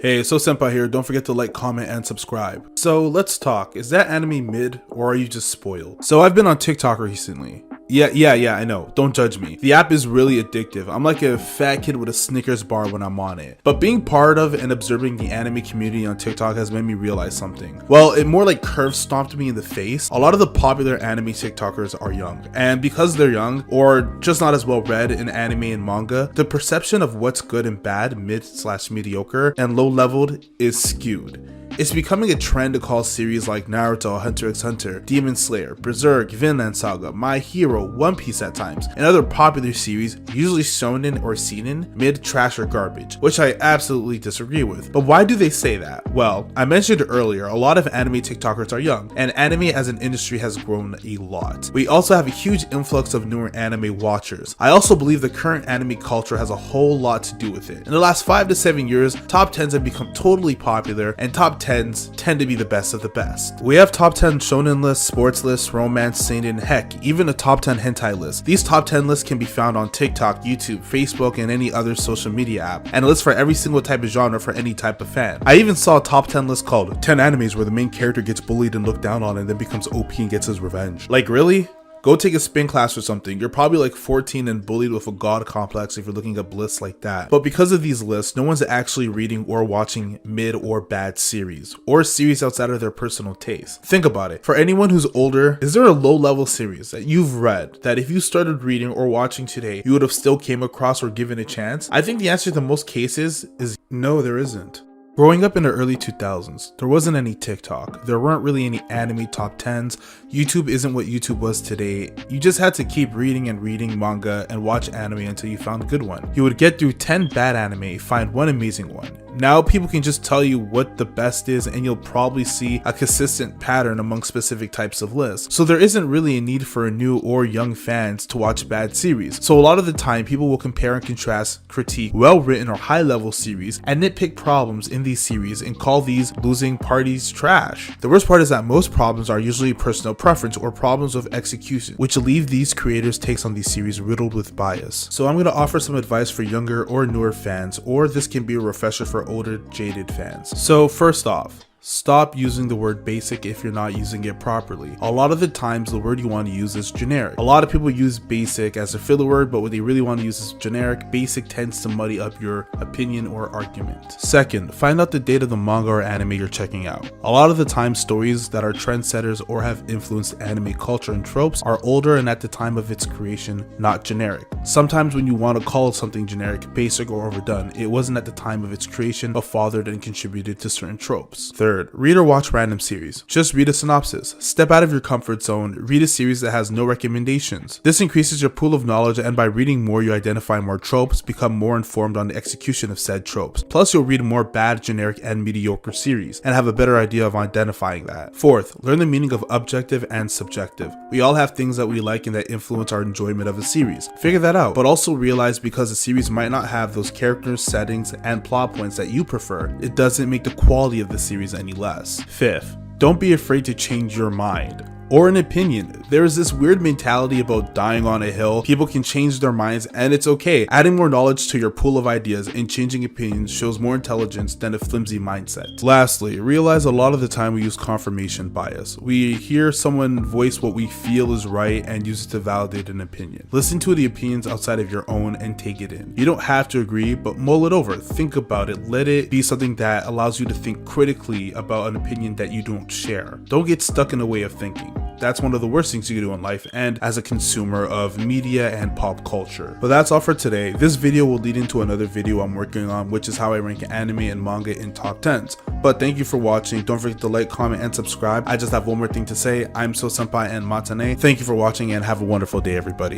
Hey, so Senpai here. Don't forget to like, comment, and subscribe. So let's talk. Is that anime mid or are you just spoiled? So I've been on TikTok recently. Yeah, I know. Don't judge me. The app is really addictive. I'm like a fat kid with a Snickers bar when I'm on it. But being part of and observing the anime community on TikTok has made me realize something. Well, it more like curve stomped me in the face. A lot of the popular anime TikTokers are young. And because they're young, or just not as well read in anime and manga, the perception of what's good and bad, mid/mediocre, and low leveled is skewed. It's becoming a trend to call series like Naruto, Hunter x Hunter, Demon Slayer, Berserk, Vinland Saga, My Hero, One Piece at times, and other popular series, usually shonen or seinen, mid, trash, or garbage, which I absolutely disagree with. But why do they say that? Well, I mentioned earlier, a lot of anime TikTokers are young, and anime as an industry has grown a lot. We also have a huge influx of newer anime watchers. I also believe the current anime culture has a whole lot to do with it. In the last 5 to 7 years, top 10s have become totally popular, and top 10s tend to be the best of the best. We have top 10 shonen lists, sports lists, romance, seinen, heck, even a top 10 hentai list. These top 10 lists can be found on TikTok, YouTube, Facebook, and any other social media app, and a list for every single type of genre for any type of fan. I even saw a top 10 list called 10 animes where the main character gets bullied and looked down on and then becomes OP and gets his revenge. Like, really? Go take a spin class or something. You're probably like 14 and bullied with a god complex if you're looking up lists like that. But because of these lists, no one's actually reading or watching mid or bad series, or series outside of their personal taste. Think about it. For anyone who's older, is there a low level series that you've read that if you started reading or watching today, you would have still came across or given a chance? I think the answer to most cases is no, there isn't. Growing up in the early 2000s, there wasn't any TikTok, there weren't really any anime top 10s, YouTube isn't what YouTube was today. You just had to keep reading and reading manga and watch anime until you found a good one. You would get through 10 bad anime, find one amazing one. Now people can just tell you what the best is and you'll probably see a consistent pattern among specific types of lists. So there isn't really a need for new or young fans to watch bad series. So a lot of the time people will compare and contrast, critique well-written or high-level series and nitpick problems in these series and call these losing parties trash. The worst part is that most problems are usually personal preference or problems of execution, which leave these creators' takes on these series riddled with bias. So I'm going to offer some advice for younger or newer fans, or this can be a refresher for older, jaded fans. So first off, stop using the word basic if you're not using it properly. A lot of the times the word you want to use is generic. A lot of people use basic as a filler word, but what they really want to use is generic. Basic tends to muddy up your opinion or argument. Second, find out the date of the manga or anime you're checking out. A lot of the time stories that are trendsetters or have influenced anime culture and tropes are older and at the time of its creation, not generic. Sometimes when you want to call something generic, basic, or overdone, it wasn't at the time of its creation, but fathered and contributed to certain tropes. Third, read or watch random series. Just read a synopsis. Step out of your comfort zone, read a series that has no recommendations. This increases your pool of knowledge, and by reading more you identify more tropes, become more informed on the execution of said tropes. Plus you'll read more bad, generic, and mediocre series, and have a better idea of identifying that. Fourth, learn the meaning of objective and subjective. We all have things that we like and that influence our enjoyment of a series. Figure that out, but also realize because a series might not have those characters, settings, and plot points that you prefer, it doesn't make the quality of the series any less. Fifth, don't be afraid to change your mind or an opinion. There is this weird mentality about dying on a hill. People can change their minds and it's okay. Adding more knowledge to your pool of ideas and changing opinions shows more intelligence than a flimsy mindset. Lastly, realize a lot of the time we use confirmation bias. We hear someone voice what we feel is right and use it to validate an opinion. Listen to the opinions outside of your own and take it in. You don't have to agree, but mull it over. Think about it. Let it be something that allows you to think critically about an opinion that you don't share. Don't get stuck in a way of thinking. That's one of the worst things you can do in life and as a consumer of media and pop culture. But that's all for today. This video will lead into another video I'm working on, which is how I rank anime and manga in top 10s. But thank you for watching. Don't forget to like, comment, and subscribe. I just have one more thing to say. I'm So Senpai and Matane. Thank you for watching and have a wonderful day, everybody.